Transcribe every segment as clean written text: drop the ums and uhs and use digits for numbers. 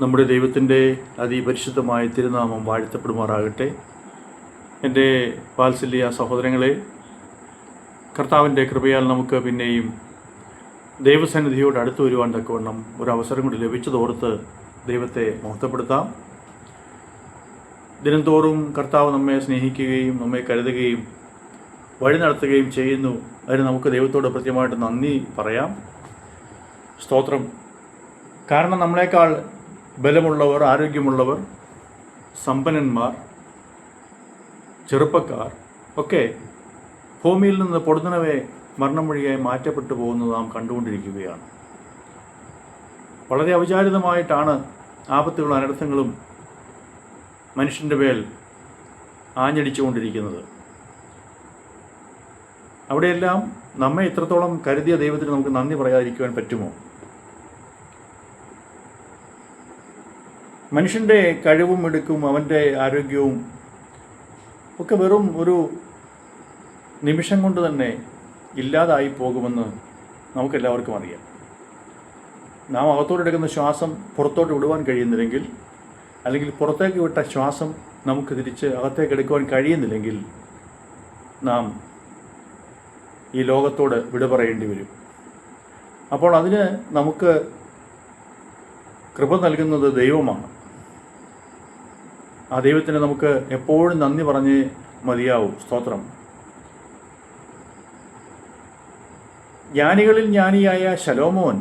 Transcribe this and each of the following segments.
നമ്മുടെ ദൈവത്തിൻ്റെ അതിപരിശുദ്ധമായ തിരുനാമം വാഴ്ത്തപ്പെടുമാറാകട്ടെ. എൻ്റെ വാത്സല്യ സഹോദരങ്ങളെ, കർത്താവിൻ്റെ കൃപയാൽ നമുക്ക് പിന്നെയും ദൈവസന്നിധിയോട് അടുത്തു വരുവാൻ തക്കവണ്ണം ഒരവസരം കൂടി ലഭിച്ചതോർത്ത് ദൈവത്തെ മഹത്വപ്പെടുത്താം. ദിനംതോറും കർത്താവ് നമ്മെ സ്നേഹിക്കുകയും നമ്മെ കരുതുകയും വഴി നടത്തുകയും ചെയ്യുന്നു. അതിന് നമുക്ക് ദൈവത്തോട് കൃത്യമായിട്ട് നന്ദി പറയാം. സ്തോത്രം. കാരണം നമ്മളെക്കാൾ ബലമുള്ളവർ, ആരോഗ്യമുള്ളവർ, സമ്പന്നന്മാർ, ചെറുപ്പക്കാർ ഒക്കെ ഭൂമിയിൽ നിന്ന് പൊടുന്നനവേ മരണം വഴിയായി മാറ്റപ്പെട്ടു പോകുന്നത് നാം കണ്ടുകൊണ്ടിരിക്കുകയാണ്. വളരെ അവിചാരിതമായിട്ടാണ് ആപത്തുകളും അനർത്ഥങ്ങളും മനുഷ്യൻ്റെ മേൽ ആഞ്ഞടിച്ചുകൊണ്ടിരിക്കുന്നത്. അവിടെയെല്ലാം നമ്മെ ഇത്രത്തോളം കരുതിയ ദൈവത്തിന് നമുക്ക് നന്ദി പറയാതിരിക്കുവാൻ പറ്റുമോ? മനുഷ്യൻ്റെ കഴിവും മിടുക്കും അവൻ്റെ ആരോഗ്യവും ഒക്കെ വെറും ഒരു നിമിഷം കൊണ്ട് തന്നെ ഇല്ലാതായി പോകുമെന്ന് നമുക്കെല്ലാവർക്കും അറിയാം. നാം അകത്തോട്ടെടുക്കുന്ന ശ്വാസം പുറത്തോട്ട് വിടുവാൻ കഴിയുന്നില്ലെങ്കിൽ, അല്ലെങ്കിൽ പുറത്തേക്ക് വിട്ട ശ്വാസം നമുക്ക് തിരിച്ച് അകത്തേക്ക് എടുക്കുവാൻ കഴിയുന്നില്ലെങ്കിൽ നാം ഈ ലോകത്തോട് വിട പറയേണ്ടി വരും. അപ്പോൾ അതിന് നമുക്ക് കൃപ നൽകുന്നത് ദൈവമാണ്. ആ ദൈവത്തിന് നമുക്ക് എപ്പോഴും നന്ദി പറഞ്ഞ് മതിയാവും. സ്തോത്രം. ജ്ഞാനികളിൽ ജ്ഞാനിയായ ശലോമോൻ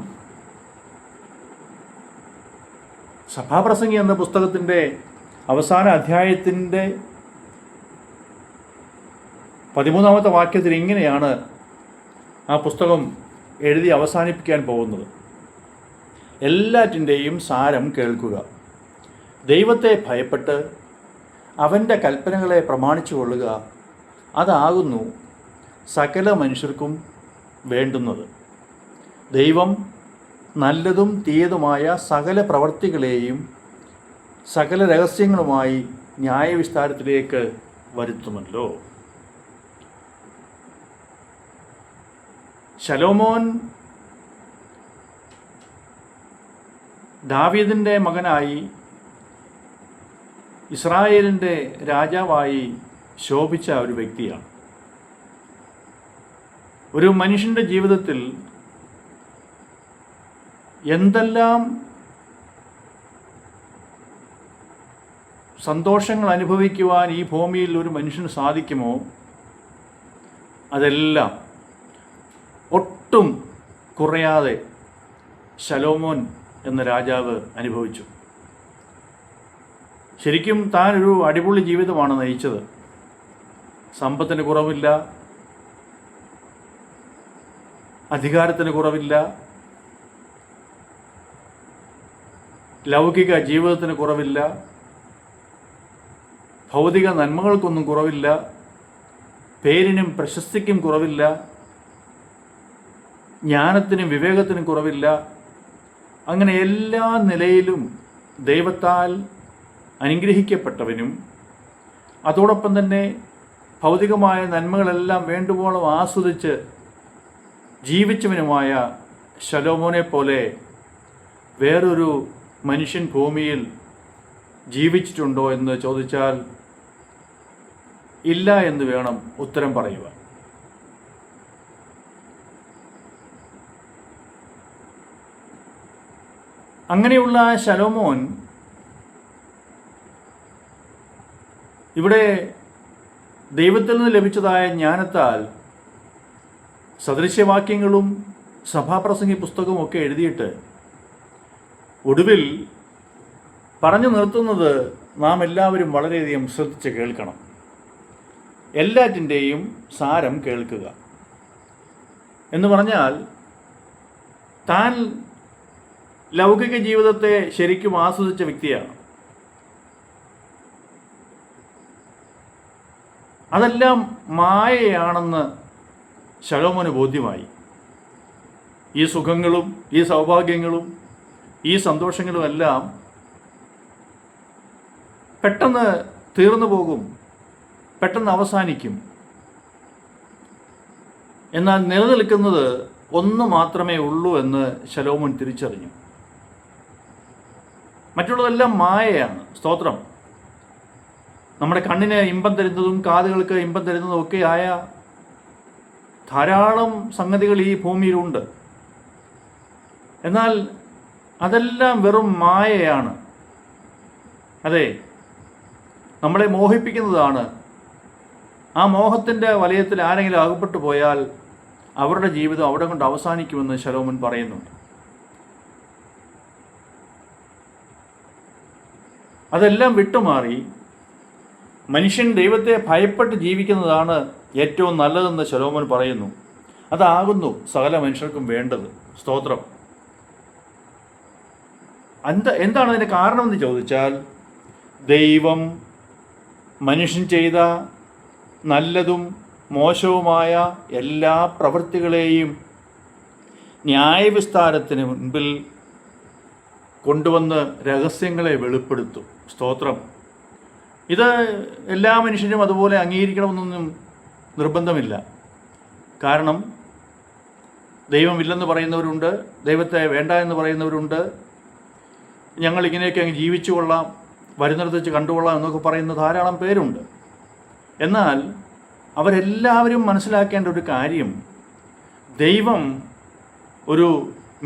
സഭാപ്രസംഗി എന്ന പുസ്തകത്തിൻ്റെ അവസാന അധ്യായത്തിൻ്റെ 13-ാമത്തെ വാക്യത്തിൽ ഇങ്ങനെയാണ് ആ പുസ്തകം എഴുതി അവസാനിപ്പിക്കാൻ പോകുന്നത്: എല്ലാറ്റിൻ്റെയും സാരം കേൾക്കുക, ദൈവത്തെ ഭയപ്പെട്ട് അവൻ്റെ കൽപ്പനകളെ പ്രമാണിച്ചു കൊള്ളുക, അതാകുന്നു സകല മനുഷ്യർക്കും വേണ്ടുന്നത്. ദൈവം നല്ലതും തീയതുമായ സകല പ്രവൃത്തികളെയും സകല രഹസ്യങ്ങളുമായി ന്യായവിസ്താരത്തിലേക്ക് വരുത്തുമല്ലോ. ശലോമോൻ ദാവീദിൻ്റെ മകനായി ഇസ്രായേലിൻ്റെ രാജാവായി ശോഭിച്ച ഒരു വ്യക്തിയാണ്. ഒരു മനുഷ്യൻ്റെ ജീവിതത്തിൽ എന്തെല്ലാം സന്തോഷങ്ങൾ അനുഭവിക്കുവാൻ ഈ ഭൂമിയിൽ ഒരു മനുഷ്യന് സാധിക്കുമോ അതെല്ലാം ഒട്ടും കുറയാതെ ശലോമോൻ എന്ന രാജാവ് അനുഭവിച്ചു. ശരിക്കും താൻ ഒരു അടിപൊളി ജീവിതമാണ് നയിച്ചത്. സമ്പത്തിന് കുറവില്ല, അധികാരത്തിന് കുറവില്ല, ലൗകിക ജീവിതത്തിന് കുറവില്ല, ഭൗതിക നന്മകൾക്കൊന്നും കുറവില്ല, പേരിനും പ്രശസ്തിക്കും കുറവില്ല, ജ്ഞാനത്തിനും വിവേകത്തിനും കുറവില്ല. അങ്ങനെ എല്ലാ നിലയിലും ദൈവത്താൽ അനുഗ്രഹിക്കപ്പെട്ടവനും അതോടൊപ്പം തന്നെ ഭൗതികമായ നന്മകളെല്ലാം വേണ്ടുവോളം ആസ്വദിച്ച് ജീവിച്ചവനുമായ ശലോമോനെ പോലെ വേറൊരു മനുഷ്യൻ ഭൂമിയിൽ ജീവിച്ചിട്ടുണ്ടോ എന്ന് ചോദിച്ചാൽ ഇല്ല എന്ന് വേണം ഉത്തരം പറയുവാൻ. അങ്ങനെയുള്ള ശലോമോൻ ഇവിടെ ദൈവത്തിൽ നിന്ന് ലഭിച്ചതായ ജ്ഞാനത്താൽ സദൃശ്യവാക്യങ്ങളും സഭാപ്രസംഗി പുസ്തകവും ഒക്കെ എഴുതിയിട്ട് ഒടുവിൽ പറഞ്ഞു നിർത്തുന്നത് നാം എല്ലാവരും വളരെയധികം ശ്രദ്ധിച്ച് കേൾക്കണം. എല്ലാറ്റിൻ്റെയും സാരം കേൾക്കുക എന്ന് പറഞ്ഞാൽ താൻ ലൗകിക ജീവിതത്തെ ശരിക്കും ആസ്വദിച്ച വ്യക്തിയാണ്. അതെല്ലാം മായയാണെന്ന് ശലോമോന് ബോധ്യമായി. ഈ സുഖങ്ങളും ഈ സൗഭാഗ്യങ്ങളും ഈ സന്തോഷങ്ങളുമെല്ലാം പെട്ടെന്ന് തീർന്നു പോകും, പെട്ടെന്ന് അവസാനിക്കും. എന്നാൽ നിലനിൽക്കുന്നത് ഒന്ന് മാത്രമേ ഉള്ളൂ എന്ന് ശലോമോൻ തിരിച്ചറിഞ്ഞു. മറ്റുള്ളതെല്ലാം മായയാണ്. സ്തോത്രം. നമ്മുടെ കണ്ണിന് ഇമ്പം തരുന്നതും കാതുകൾക്ക് ഇമ്പം തരുന്നതും ഒക്കെ ആയ ധാരാളം സംഗതികൾ ഈ ഭൂമിയിലുണ്ട്. എന്നാൽ അതെല്ലാം വെറും മായയാണ്. അതെ, നമ്മളെ മോഹിപ്പിക്കുന്നതാണ്. ആ മോഹത്തിൻ്റെ വലയത്തിൽ ആരെങ്കിലും അകപ്പെട്ടു പോയാൽ അവരുടെ ജീവിതം അവിടെ കൊണ്ട് അവസാനിക്കുമെന്ന് ശലോമോൻ പറയുന്നുണ്ട്. അതെല്ലാം വിട്ടുമാറി മനുഷ്യൻ ദൈവത്തെ ഭയപ്പെട്ട് ജീവിക്കുന്നതാണ് ഏറ്റവും നല്ലതെന്ന് ശലോമോൻ പറയുന്നു. അതാകുന്നു സകല മനുഷ്യർക്കും വേണ്ടത്. സ്തോത്രം. എന്താണ് അതിൻ്റെ കാരണമെന്ന് ചോദിച്ചാൽ, ദൈവം മനുഷ്യൻ ചെയ്ത നല്ലതും മോശവുമായ എല്ലാ പ്രവൃത്തികളെയും ന്യായവിസ്താരത്തിന് മുൻപിൽ കൊണ്ടുവന്ന് രഹസ്യങ്ങളെ വെളിപ്പെടുത്തും. സ്തോത്രം. ഇത് എല്ലാ മനുഷ്യരും അതുപോലെ അംഗീകരിക്കണമെന്നൊന്നും നിർബന്ധമില്ല. കാരണം ദൈവമില്ലെന്ന് പറയുന്നവരുണ്ട്, ദൈവത്തെ വേണ്ട എന്ന് പറയുന്നവരുണ്ട്, ഞങ്ങളിങ്ങനെയൊക്കെ അങ്ങ് ജീവിച്ചു കൊള്ളാം, വരുന്നിടത്ത് വെച്ച് കണ്ടുകൊള്ളാം എന്നൊക്കെ പറയുന്ന ധാരാളം പേരുണ്ട്. എന്നാൽ അവരെല്ലാവരും മനസ്സിലാക്കേണ്ട ഒരു കാര്യം, ദൈവം ഒരു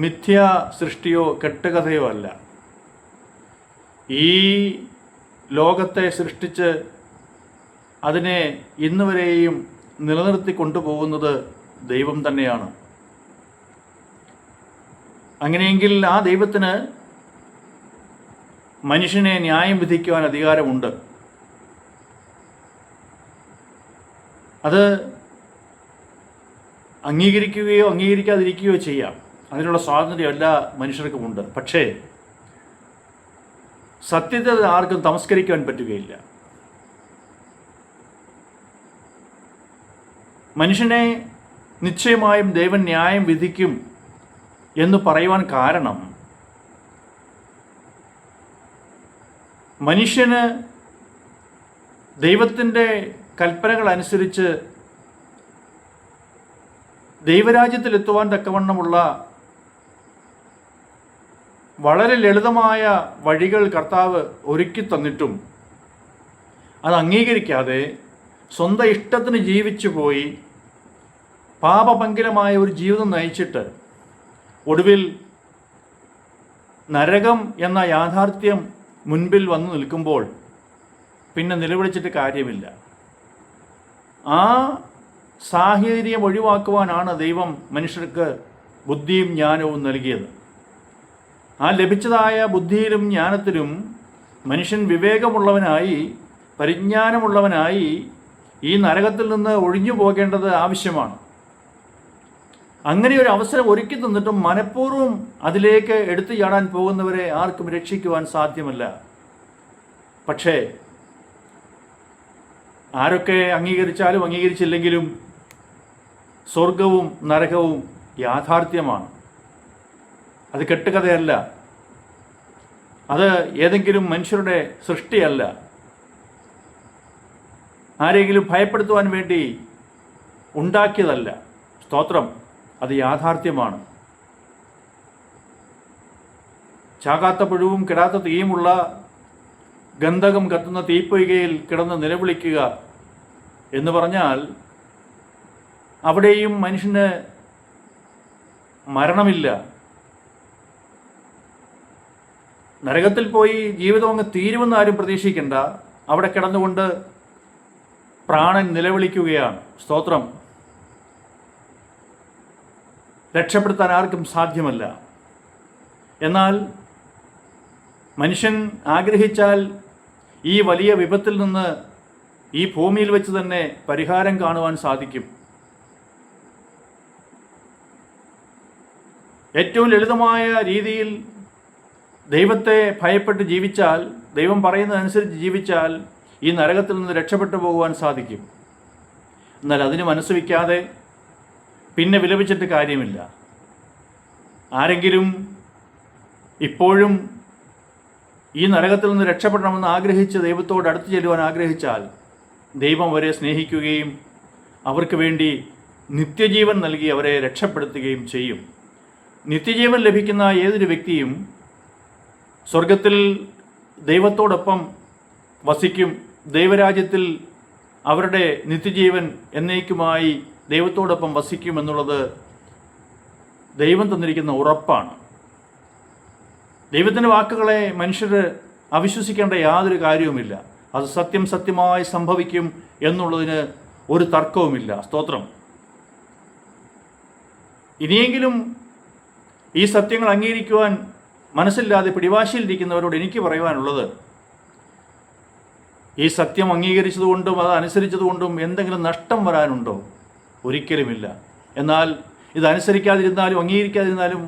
മിഥ്യാ സൃഷ്ടിയോ കെട്ടുകഥയോ അല്ല. ഈ ലോകത്തെ സൃഷ്ടിച്ച് അതിനെ ഇന്നുവരെയും നിലനിർത്തി കൊണ്ടുപോകുന്നത് ദൈവം തന്നെയാണ്. അങ്ങനെയെങ്കിൽ ആ ദൈവത്തിന് മനുഷ്യനെ ന്യായം വിധിക്കുവാൻ അധികാരമുണ്ട്. അത് അംഗീകരിക്കുകയോ അംഗീകരിക്കാതിരിക്കുകയോ ചെയ്യാം. അതിനുള്ള സ്വാതന്ത്ര്യം എല്ലാ മനുഷ്യർക്കുമുണ്ട്. പക്ഷേ സത്യത്തെ ആർക്കും തമസ്കരിക്കുവാൻ പറ്റുകയില്ല. മനുഷ്യനെ നിശ്ചയമായും ദൈവം ന്യായം വിധിക്കും എന്ന് പറയുവാൻ കാരണം, മനുഷ്യന് ദൈവത്തിൻ്റെ കൽപ്പനകൾ അനുസരിച്ച് ദൈവരാജ്യത്തിലെത്തുവാൻ തക്കവണ്ണമുള്ള വളരെ ലളിതമായ വഴികൾ കർത്താവ് ഒരുക്കി തന്നിട്ടും അത് അംഗീകരിക്കാതെ സ്വന്തം ഇഷ്ടത്തിന് ജീവിച്ചു പോയി പാപപങ്കിലമായ ഒരു ജീവിതം നയിച്ചിട്ട് ഒടുവിൽ നരകം എന്ന യാഥാർത്ഥ്യം മുൻപിൽ വന്നു നിൽക്കുമ്പോൾ പിന്നെ നിലവിളിച്ചിട്ട് കാര്യമില്ല. ആ സാഹചര്യം ഒഴിവാക്കുവാനാണ് ദൈവം മനുഷ്യർക്ക് ബുദ്ധിയും ജ്ഞാനവും നൽകിയത്. ആ ലഭിച്ചതായ ബുദ്ധിയിലും ജ്ഞാനത്തിലും മനുഷ്യൻ വിവേകമുള്ളവനായി പരിജ്ഞാനമുള്ളവനായി ഈ നരകത്തിൽ നിന്ന് ഒഴിഞ്ഞു പോകേണ്ടത് ആവശ്യമാണ്. അങ്ങനെ ഒരു അവസരം ഒരുക്കി തന്നിട്ടും മനഃപൂർവ്വം അതിലേക്ക് എടുത്തു ചാടാൻ പോകുന്നവരെ ആർക്കും രക്ഷിക്കുവാൻ സാധ്യമല്ല. പക്ഷേ ആരൊക്കെ അംഗീകരിച്ചാലും അംഗീകരിച്ചില്ലെങ്കിലും സ്വർഗവും നരകവും യാഥാർത്ഥ്യമാണ്. അത് കെട്ടുകഥയല്ല, അത് ഏതെങ്കിലും മനുഷ്യരുടെ സൃഷ്ടിയല്ല, ആരെങ്കിലും ഭയപ്പെടുത്തുവാൻ വേണ്ടി ഉണ്ടാക്കിയതല്ല. സ്തോത്രം. അത് യാഥാർത്ഥ്യമാണ്. ചാകാത്ത പുഴുവും കിടാത്ത തീയുമുള്ള ഗന്ധകം കത്തുന്ന തീപ്പൊയ്കയിൽ കിടന്ന് നിലവിളിക്കുക എന്ന് പറഞ്ഞാൽ അവിടെയും മനുഷ്യന് മരണമില്ല. നരകത്തിൽ പോയി ജീവിതം അങ്ങ് തീരുമെന്ന് ആരും പ്രതീക്ഷിക്കേണ്ട. അവിടെ കിടന്നുകൊണ്ട് പ്രാണൻ നിലവിളിക്കുകയാണ്. സ്തോത്രം. രക്ഷപ്പെടുത്താൻ ആർക്കും സാധ്യമല്ല. എന്നാൽ മനുഷ്യൻ ആഗ്രഹിച്ചാൽ ഈ വലിയ വിപത്തിൽ നിന്ന് ഈ ഭൂമിയിൽ വെച്ച് തന്നെ പരിഹാരം കാണുവാൻ സാധിക്കും. ഏറ്റവും ലളിതമായ രീതിയിൽ ദൈവത്തെ ഭയപ്പെട്ട് ജീവിച്ചാൽ, ദൈവം പറയുന്നതനുസരിച്ച് ജീവിച്ചാൽ ഈ നരകത്തിൽ നിന്ന് രക്ഷപ്പെട്ടു പോകുവാൻ സാധിക്കും. എന്നാൽ അതിന് മനസ്സ് വയ്ക്കാതെ പിന്നെ വിലപിച്ചിട്ട് കാര്യമില്ല. ആരെങ്കിലും ഇപ്പോഴും ഈ നരകത്തിൽ നിന്ന് രക്ഷപ്പെടണമെന്ന് ആഗ്രഹിച്ച് ദൈവത്തോട് അടുത്ത് ചെല്ലുവാൻ ആഗ്രഹിച്ചാൽ ദൈവം അവരെ സ്നേഹിക്കുകയും അവർക്ക് വേണ്ടി നിത്യജീവൻ നൽകി അവരെ രക്ഷപ്പെടുത്തുകയും ചെയ്യും. നിത്യജീവൻ ലഭിക്കുന്ന ഏതൊരു വ്യക്തിയും സ്വർഗത്തിൽ ദൈവത്തോടൊപ്പം വസിക്കും. ദൈവരാജ്യത്തിൽ അവരുടെ നിത്യജീവൻ എന്നേക്കുമായി ദൈവത്തോടൊപ്പം വസിക്കും എന്നുള്ളത് ദൈവം തന്നിരിക്കുന്ന ഉറപ്പാണ്. ദൈവത്തിൻ്റെ വാക്കുകളെ മനുഷ്യർ അവിശ്വസിക്കേണ്ട യാതൊരു കാര്യവുമില്ല. അത് സത്യമായി സംഭവിക്കും എന്നുള്ളതിന് ഒരു തർക്കവുമില്ല. സ്തോത്രം. ഇനിയെങ്കിലും ഈ സത്യങ്ങൾ അംഗീകരിക്കുവാൻ മനസ്സില്ലാതെ പിടിവാശിയിലിരിക്കുന്നവരോട് എനിക്ക് പറയുവാനുള്ളത്, ഈ സത്യം അംഗീകരിച്ചതുകൊണ്ടും അത് അനുസരിച്ചതുകൊണ്ടും എന്തെങ്കിലും നഷ്ടം വരാനുണ്ടോ? ഒരിക്കലുമില്ല. എന്നാൽ ഇത് അനുസരിക്കാതിരുന്നാലും അംഗീകരിക്കാതിരുന്നാലും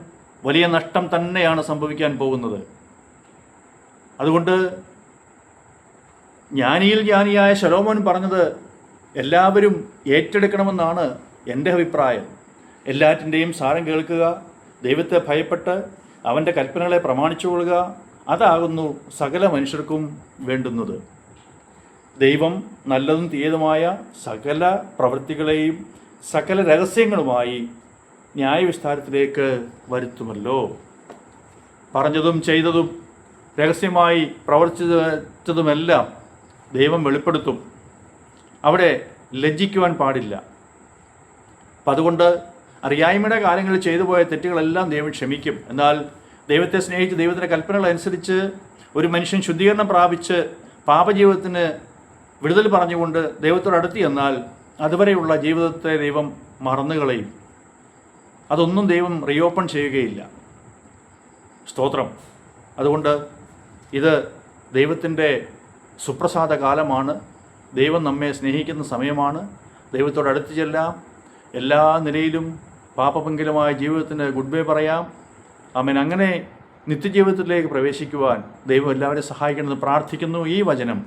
വലിയ നഷ്ടം തന്നെയാണ് സംഭവിക്കാൻ പോകുന്നത്. അതുകൊണ്ട് ജ്ഞാനിയിൽ ജ്ഞാനിയായ ശലോമോൻ പറഞ്ഞത് എല്ലാവരും ഏറ്റെടുക്കണമെന്നാണ് എൻ്റെ അഭിപ്രായം. എല്ലാറ്റിൻ്റെയും സാരം കേൾക്കുക, ദൈവത്തെ ഭയപ്പെട്ട് അവൻ്റെ കൽപ്പനകളെ പ്രമാണിച്ചുകൊള്ളുക, അതാകുന്നു സകല മനുഷ്യർക്കും വേണ്ടുന്നത്. ദൈവം നല്ലതും തീയതുമായ സകല പ്രവൃത്തികളെയും സകല രഹസ്യങ്ങളുമായി ന്യായവിസ്താരത്തിലേക്ക് വരുത്തുമല്ലോ. പറഞ്ഞതും ചെയ്തതും രഹസ്യമായി പ്രവർത്തിച്ചതുമെല്ലാം ദൈവം വെളിപ്പെടുത്തും. അവിടെ ലജ്ജിക്കുവാൻ പാടില്ല. അപ്പം അതുകൊണ്ട് അറിയായ്മയുടെ കാലങ്ങളിൽ ചെയ്തു പോയ തെറ്റുകളെല്ലാം ദൈവം ക്ഷമിക്കും. എന്നാൽ ദൈവത്തെ സ്നേഹിച്ച് ദൈവത്തിൻ്റെ കൽപ്പനകളനുസരിച്ച് ഒരു മനുഷ്യൻ ശുദ്ധീകരണം പ്രാപിച്ച് പാപജീവിതത്തിന് വിടുതൽ പറഞ്ഞുകൊണ്ട് ദൈവത്തോട് അടുത്ത് എന്നാൽ അതുവരെയുള്ള ജീവിതത്തെ ദൈവം മറന്നുകളയും. അതൊന്നും ദൈവം റീഓപ്പൺ ചെയ്യുകയില്ല. സ്തോത്രം. അതുകൊണ്ട് ഇത് ദൈവത്തിൻ്റെ സുപ്രസാദ കാലമാണ്. ദൈവം നമ്മെ സ്നേഹിക്കുന്ന സമയമാണ്. ദൈവത്തോട് അടുത്ത് ചെല്ലാം. എല്ലാ നിലയിലും പാപപങ്കിലമായ ജീവിതത്തിന് ഗുഡ് ബൈ പറയാം. ആമേൻ. അങ്ങനെ നിത്യജീവിതത്തിലേക്ക് പ്രവേശിക്കുവാൻ ദൈവം എല്ലാവരെയും സഹായിക്കണമെന്ന് പ്രാർത്ഥിക്കുന്നു. ഈ വചനം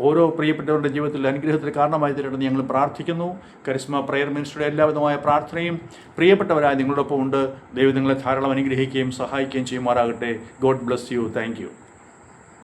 ഓരോ പ്രിയപ്പെട്ടവരുടെ ജീവിതത്തിൽ അനുഗ്രഹത്തിന് കാരണമായി തീരണമെന്ന് ഞങ്ങൾ പ്രാർത്ഥിക്കുന്നു. കരിസ്മ പ്രയർ മിനിസ്റ്ററുടെ എല്ലാവിധമായ പ്രാർത്ഥനയും പ്രിയപ്പെട്ടവരായ നിങ്ങളോടൊപ്പം ഉണ്ട്. ദൈവം നിങ്ങളെ ധാരാളം അനുഗ്രഹിക്കുകയും സഹായിക്കുകയും ചെയ്യുമാറാകട്ടെ. God bless you. Thank you.